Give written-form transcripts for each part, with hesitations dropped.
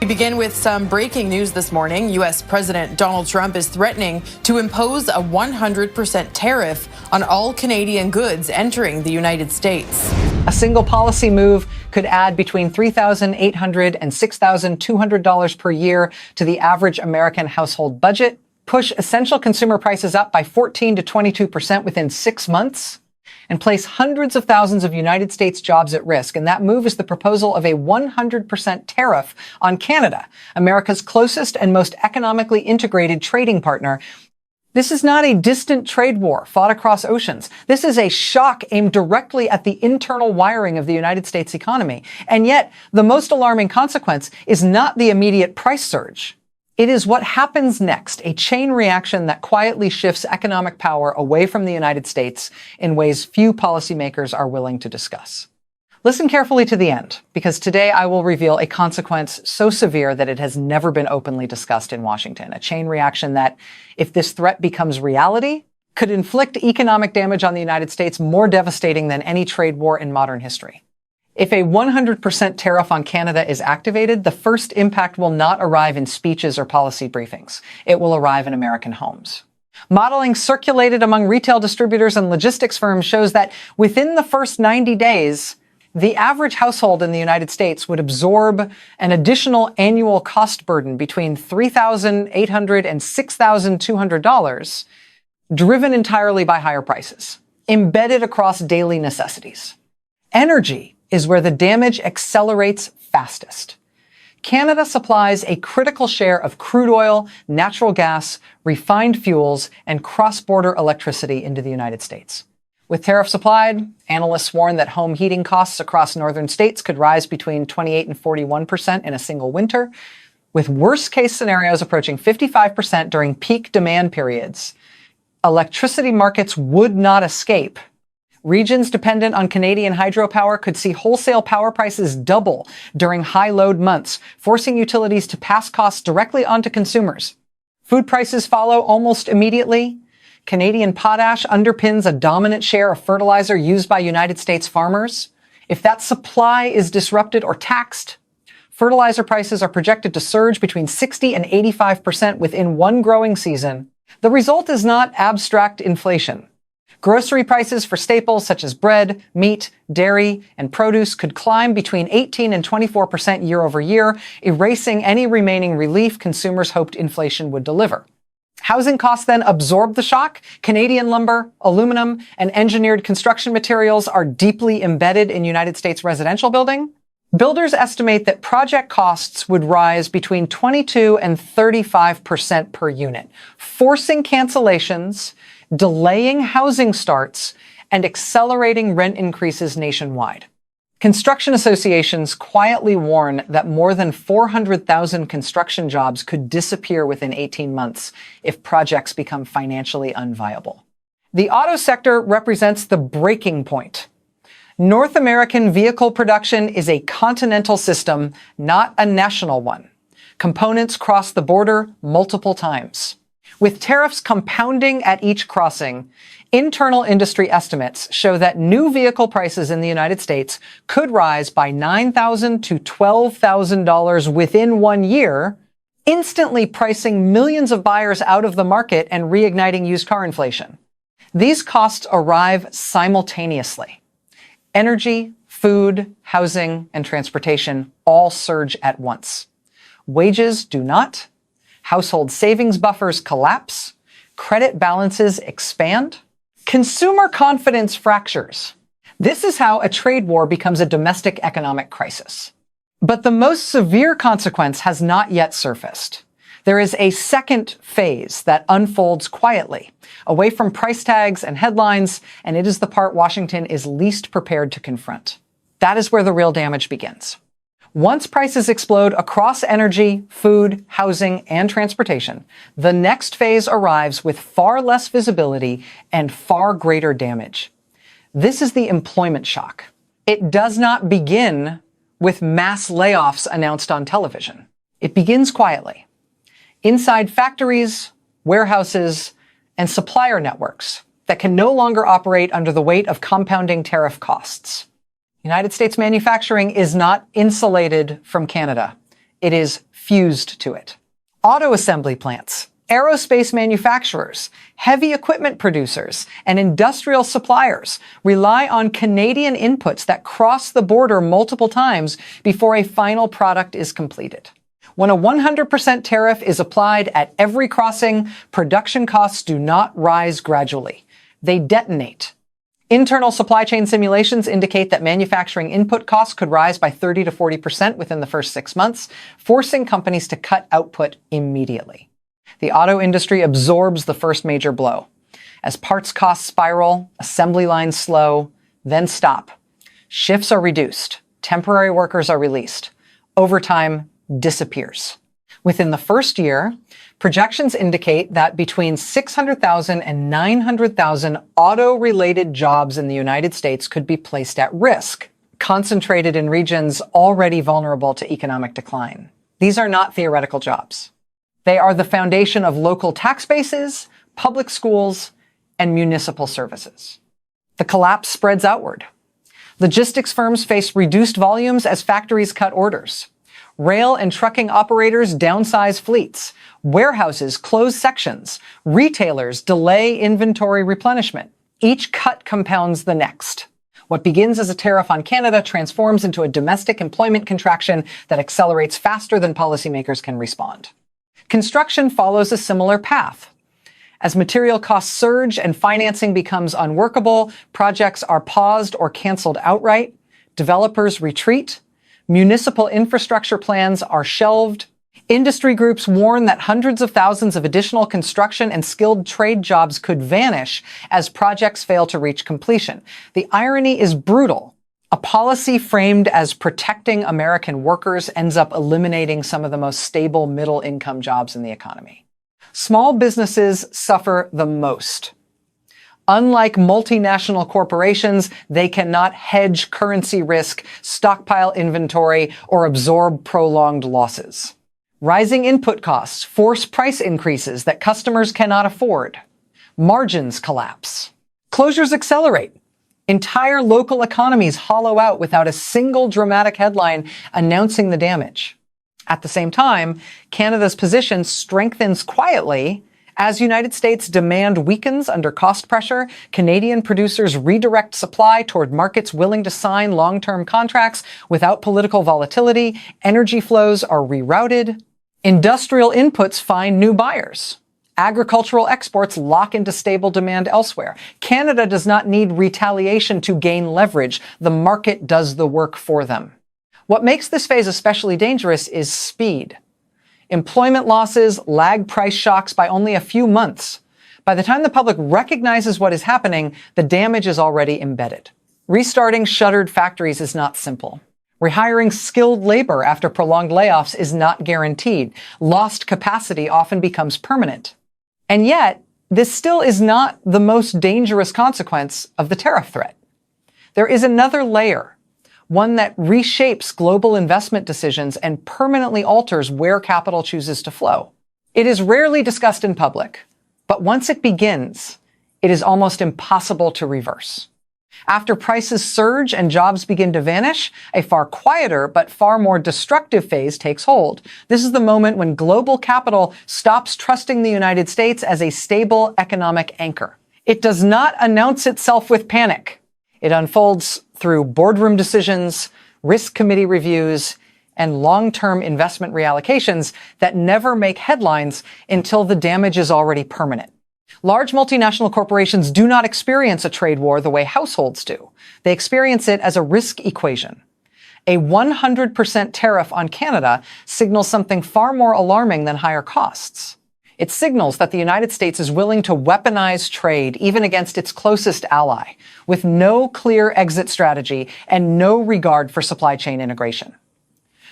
We begin with some breaking news this morning. U.S. President Donald Trump is threatening to impose a 100% tariff on all Canadian goods entering the United States. A single policy move could add between $3,800 and $6,200 per year to the average American household budget, push essential consumer prices up by 14 to 22% within 6 months, and place hundreds of thousands of United States jobs at risk. And that move is the proposal of a 100% tariff on Canada, America's closest and most economically integrated trading partner. This is not a distant trade war fought across oceans. This is a shock aimed directly at the internal wiring of the United States economy. And yet, the most alarming consequence is not the immediate price surge. It is what happens next, a chain reaction that quietly shifts economic power away from the United States in ways few policymakers are willing to discuss. Listen carefully to the end, because today I will reveal a consequence so severe that it has never been openly discussed in Washington, a chain reaction that, if this threat becomes reality, could inflict economic damage on the United States more devastating than any trade war in modern history. If a 100% tariff on Canada is activated, the first impact will not arrive in speeches or policy briefings. It will arrive in American homes. Modeling circulated among retail distributors and logistics firms shows that within the first 90 days, the average household in the United States would absorb an additional annual cost burden between $3,800 and $6,200, driven entirely by higher prices, embedded across daily necessities. Energy is where the damage accelerates fastest. Canada supplies a critical share of crude oil, natural gas, refined fuels, and cross-border electricity into the United States. With tariffs applied, analysts warn that home heating costs across northern states could rise between 28 and 41% in a single winter, with worst-case scenarios approaching 55% during peak demand periods. Electricity markets would not escape. Regions dependent on Canadian hydropower could see wholesale power prices double during high load months, forcing utilities to pass costs directly onto consumers. Food prices follow almost immediately. Canadian potash underpins a dominant share of fertilizer used by United States farmers. If that supply is disrupted or taxed, fertilizer prices are projected to surge between 60 and 85% within one growing season. The result is not abstract inflation. Grocery prices for staples such as bread, meat, dairy, and produce could climb between 18 and 24% year over year, erasing any remaining relief consumers hoped inflation would deliver. Housing costs then absorb the shock. Canadian lumber, aluminum, and engineered construction materials are deeply embedded in United States residential building. Builders estimate that project costs would rise between 22 and 35% per unit, forcing cancellations, delaying housing starts, and accelerating rent increases nationwide. Construction associations quietly warn that more than 400,000 construction jobs could disappear within 18 months if projects become financially unviable. The auto sector represents the breaking point. North American vehicle production is a continental system, not a national one. Components cross the border multiple times. With tariffs compounding at each crossing, internal industry estimates show that new vehicle prices in the United States could rise by $9,000 to $12,000 within 1 year, instantly pricing millions of buyers out of the market and reigniting used car inflation. These costs arrive simultaneously. Energy, food, housing, and transportation all surge at once. Wages do not. Household savings buffers collapse, credit balances expand, consumer confidence fractures. This is how a trade war becomes a domestic economic crisis. But the most severe consequence has not yet surfaced. There is a second phase that unfolds quietly, away from price tags and headlines, and it is the part Washington is least prepared to confront. That is where the real damage begins. Once prices explode across energy, food, housing, and transportation, the next phase arrives with far less visibility and far greater damage. This is the employment shock. It does not begin with mass layoffs announced on television. It begins quietly, inside factories, warehouses, and supplier networks that can no longer operate under the weight of compounding tariff costs. United States manufacturing is not insulated from Canada. It is fused to it. Auto assembly plants, aerospace manufacturers, heavy equipment producers, and industrial suppliers rely on Canadian inputs that cross the border multiple times before a final product is completed. When a 100% tariff is applied at every crossing, production costs do not rise gradually. They detonate. Internal supply chain simulations indicate that manufacturing input costs could rise by 30 to 40% within the first 6 months, forcing companies to cut output immediately. The auto industry absorbs the first major blow. As parts costs spiral, assembly lines slow, then stop. Shifts are reduced. Temporary workers are released. Overtime disappears. Within the first year, projections indicate that between 600,000 and 900,000 auto-related jobs in the United States could be placed at risk, concentrated in regions already vulnerable to economic decline. These are not theoretical jobs. They are the foundation of local tax bases, public schools, and municipal services. The collapse spreads outward. Logistics firms face reduced volumes as factories cut orders. Rail and trucking operators downsize fleets. Warehouses close sections. Retailers delay inventory replenishment. Each cut compounds the next. What begins as a tariff on Canada transforms into a domestic employment contraction that accelerates faster than policymakers can respond. Construction follows a similar path. As material costs surge and financing becomes unworkable, projects are paused or canceled outright. Developers retreat. Municipal infrastructure plans are shelved. Industry groups warn that hundreds of thousands of additional construction and skilled trade jobs could vanish as projects fail to reach completion. The irony is brutal. A policy framed as protecting American workers ends up eliminating some of the most stable middle-income jobs in the economy. Small businesses suffer the most. Unlike multinational corporations, they cannot hedge currency risk, stockpile inventory, or absorb prolonged losses. Rising input costs force price increases that customers cannot afford. Margins collapse. Closures accelerate. Entire local economies hollow out without a single dramatic headline announcing the damage. At the same time, Canada's position strengthens quietly. As United States demand weakens under cost pressure, Canadian producers redirect supply toward markets willing to sign long-term contracts without political volatility. Energy flows are rerouted. Industrial inputs find new buyers. Agricultural exports lock into stable demand elsewhere. Canada does not need retaliation to gain leverage. The market does the work for them. What makes this phase especially dangerous is speed. Employment losses lag price shocks by only a few months. By the time the public recognizes what is happening, the damage is already embedded. Restarting shuttered factories is not simple. Rehiring skilled labor after prolonged layoffs is not guaranteed. Lost capacity often becomes permanent. And yet, this still is not the most dangerous consequence of the tariff threat. There is another layer, one that reshapes global investment decisions and permanently alters where capital chooses to flow. It is rarely discussed in public, but once it begins, it is almost impossible to reverse. After prices surge and jobs begin to vanish, a far quieter but far more destructive phase takes hold. This is the moment when global capital stops trusting the United States as a stable economic anchor. It does not announce itself with panic. It unfolds through boardroom decisions, risk committee reviews, and long-term investment reallocations that never make headlines until the damage is already permanent. Large multinational corporations do not experience a trade war the way households do. They experience it as a risk equation. A 100% tariff on Canada signals something far more alarming than higher costs. It signals that the United States is willing to weaponize trade even against its closest ally, with no clear exit strategy and no regard for supply chain integration.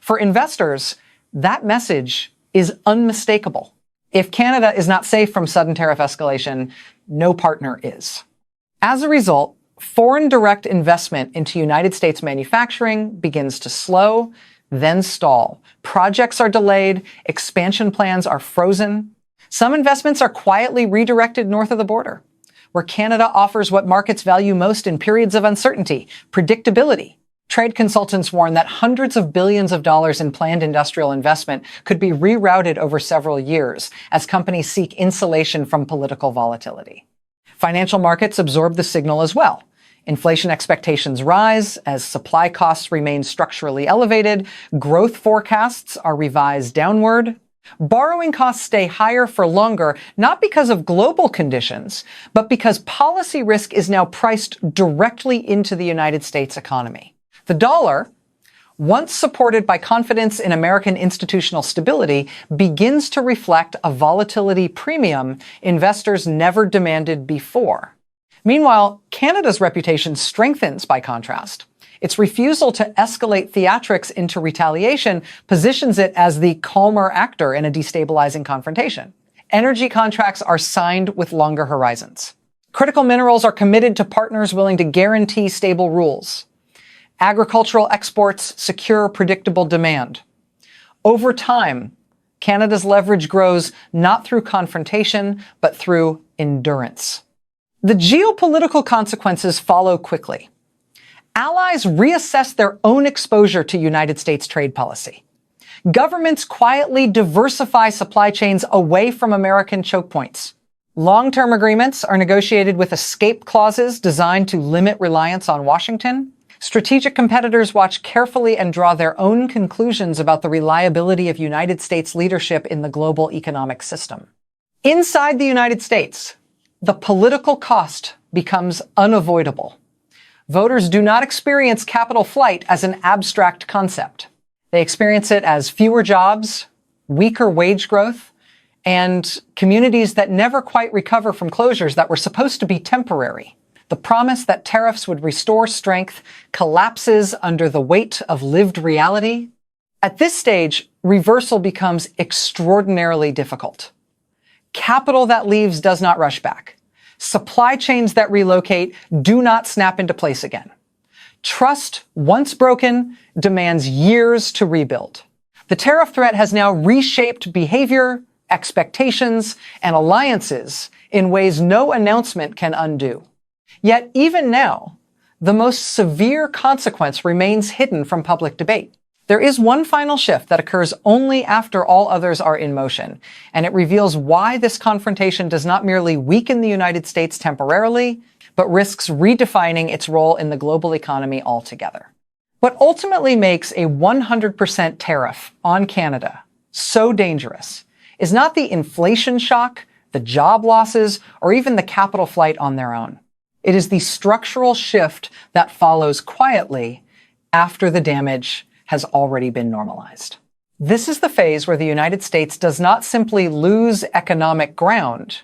For investors, that message is unmistakable. If Canada is not safe from sudden tariff escalation, no partner is. As a result, foreign direct investment into United States manufacturing begins to slow, then stall. Projects are delayed, expansion plans are frozen. Some investments are quietly redirected north of the border, where Canada offers what markets value most in periods of uncertainty: predictability. Trade consultants warn that hundreds of billions of dollars in planned industrial investment could be rerouted over several years as companies seek insulation from political volatility. Financial markets absorb the signal as well. Inflation expectations rise as supply costs remain structurally elevated, growth forecasts are revised downward. Borrowing costs stay higher for longer, not because of global conditions, but because policy risk is now priced directly into the United States economy. The dollar, once supported by confidence in American institutional stability, begins to reflect a volatility premium investors never demanded before. Meanwhile, Canada's reputation strengthens by contrast. Its refusal to escalate theatrics into retaliation positions it as the calmer actor in a destabilizing confrontation. Energy contracts are signed with longer horizons. Critical minerals are committed to partners willing to guarantee stable rules. Agricultural exports secure predictable demand. Over time, Canada's leverage grows not through confrontation, but through endurance. The geopolitical consequences follow quickly. Allies reassess their own exposure to United States trade policy. Governments quietly diversify supply chains away from American choke points. Long-term agreements are negotiated with escape clauses designed to limit reliance on Washington. Strategic competitors watch carefully and draw their own conclusions about the reliability of United States leadership in the global economic system. Inside the United States, the political cost becomes unavoidable. Voters do not experience capital flight as an abstract concept. They experience it as fewer jobs, weaker wage growth, and communities that never quite recover from closures that were supposed to be temporary. The promise that tariffs would restore strength collapses under the weight of lived reality. At this stage, reversal becomes extraordinarily difficult. Capital that leaves does not rush back. Supply chains that relocate do not snap into place again. Trust, once broken, demands years to rebuild. The tariff threat has now reshaped behavior, expectations, and alliances in ways no announcement can undo. Yet even now, the most severe consequence remains hidden from public debate. There is one final shift that occurs only after all others are in motion, and it reveals why this confrontation does not merely weaken the United States temporarily, but risks redefining its role in the global economy altogether. What ultimately makes a 100% tariff on Canada so dangerous is not the inflation shock, the job losses, or even the capital flight on their own. It is the structural shift that follows quietly after the damage has already been normalized. This is the phase where the United States does not simply lose economic ground,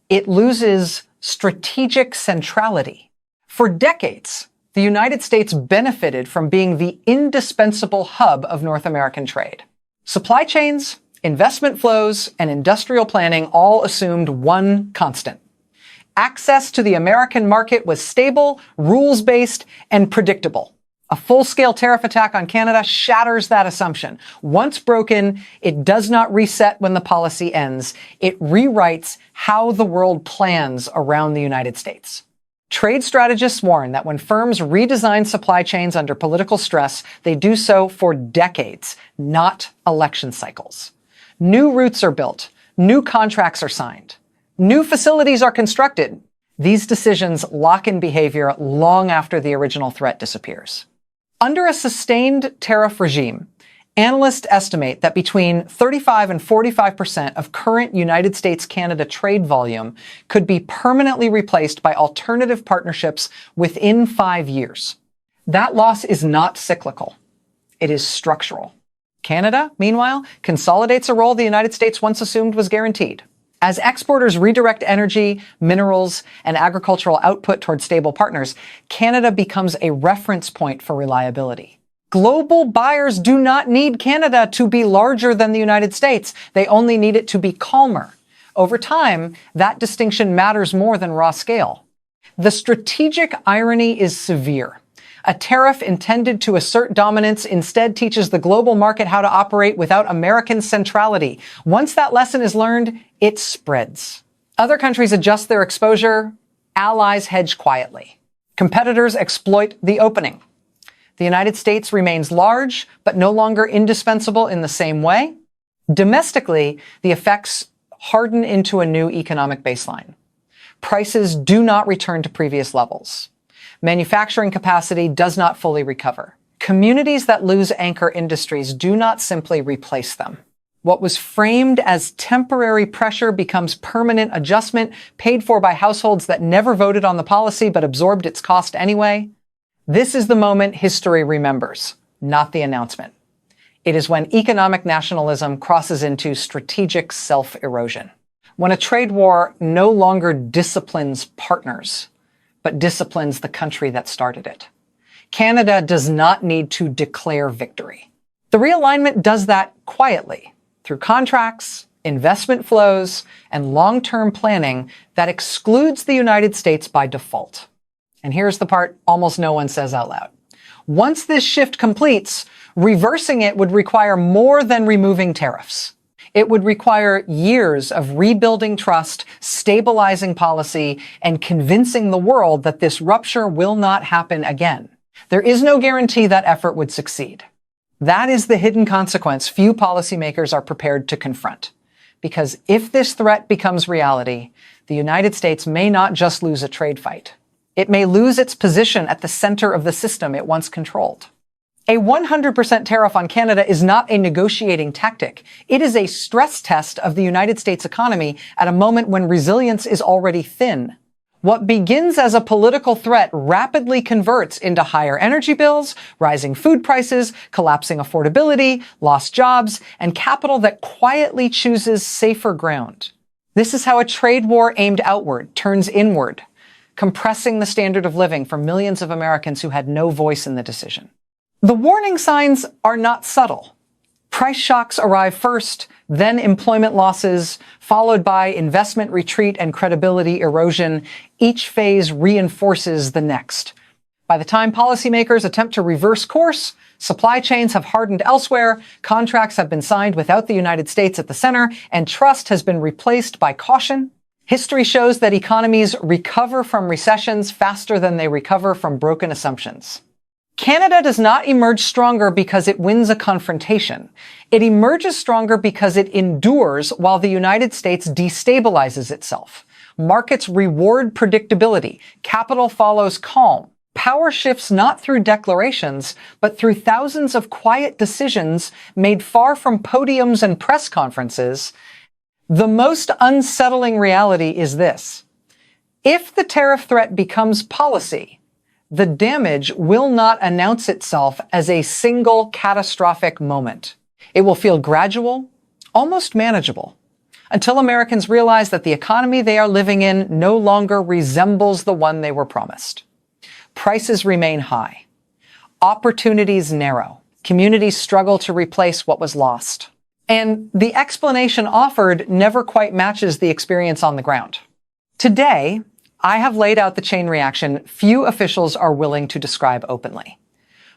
it loses strategic centrality. For decades, the United States benefited from being the indispensable hub of North American trade. Supply chains, investment flows, and industrial planning all assumed one constant. Access to the American market was stable, rules-based, and predictable. A full-scale tariff attack on Canada shatters that assumption. Once broken, it does not reset when the policy ends. It rewrites how the world plans around the United States. Trade strategists warn that when firms redesign supply chains under political stress, they do so for decades, not election cycles. New routes are built. New contracts are signed. New facilities are constructed. These decisions lock in behavior long after the original threat disappears. Under a sustained tariff regime, analysts estimate that between 35 and 45% of current United States-Canada trade volume could be permanently replaced by alternative partnerships within 5 years. That loss is not cyclical. It is structural. Canada, meanwhile, consolidates a role the United States once assumed was guaranteed. As exporters redirect energy, minerals, and agricultural output toward stable partners, Canada becomes a reference point for reliability. Global buyers do not need Canada to be larger than the United States. They only need it to be calmer. Over time, that distinction matters more than raw scale. The strategic irony is severe. A tariff intended to assert dominance instead teaches the global market how to operate without American centrality. Once that lesson is learned, it spreads. Other countries adjust their exposure. Allies hedge quietly. Competitors exploit the opening. The United States remains large, but no longer indispensable in the same way. Domestically, the effects harden into a new economic baseline. Prices do not return to previous levels. Manufacturing capacity does not fully recover. Communities that lose anchor industries do not simply replace them. What was framed as temporary pressure becomes permanent adjustment paid for by households that never voted on the policy but absorbed its cost anyway. This is the moment history remembers, not the announcement. It is when economic nationalism crosses into strategic self-erosion. When a trade war no longer disciplines partners, but disciplines the country that started it. Canada does not need to declare victory. The realignment does that quietly, through contracts, investment flows, and long-term planning that excludes the United States by default. And here's the part almost no one says out loud. Once this shift completes, reversing it would require more than removing tariffs. It would require years of rebuilding trust, stabilizing policy, and convincing the world that this rupture will not happen again. There is no guarantee that effort would succeed. That is the hidden consequence few policymakers are prepared to confront. Because if this threat becomes reality, the United States may not just lose a trade fight. It may lose its position at the center of the system it once controlled. A 100% tariff on Canada is not a negotiating tactic. It is a stress test of the United States economy at a moment when resilience is already thin. What begins as a political threat rapidly converts into higher energy bills, rising food prices, collapsing affordability, lost jobs, and capital that quietly chooses safer ground. This is how a trade war aimed outward turns inward, compressing the standard of living for millions of Americans who had no voice in the decision. The warning signs are not subtle. Price shocks arrive first, then employment losses, followed by investment retreat and credibility erosion. Each phase reinforces the next. By the time policymakers attempt to reverse course, supply chains have hardened elsewhere, contracts have been signed without the United States at the center, and trust has been replaced by caution. History shows that economies recover from recessions faster than they recover from broken assumptions. Canada does not emerge stronger because it wins a confrontation. It emerges stronger because it endures while the United States destabilizes itself. Markets reward predictability. Capital follows calm. Power shifts not through declarations, but through thousands of quiet decisions made far from podiums and press conferences. The most unsettling reality is this. If the tariff threat becomes policy, the damage will not announce itself as a single catastrophic moment. It will feel gradual, almost manageable, until Americans realize that the economy they are living in no longer resembles the one they were promised. Prices remain high. Opportunities narrow. Communities struggle to replace what was lost. And the explanation offered never quite matches the experience on the ground. Today, I have laid out the chain reaction few officials are willing to describe openly.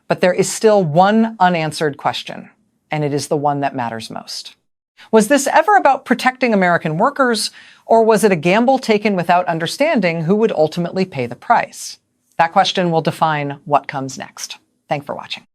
But there is still one unanswered question, and it is the one that matters most. Was this ever about protecting American workers, or was it a gamble taken without understanding who would ultimately pay the price? That question will define what comes next. Thanks for watching.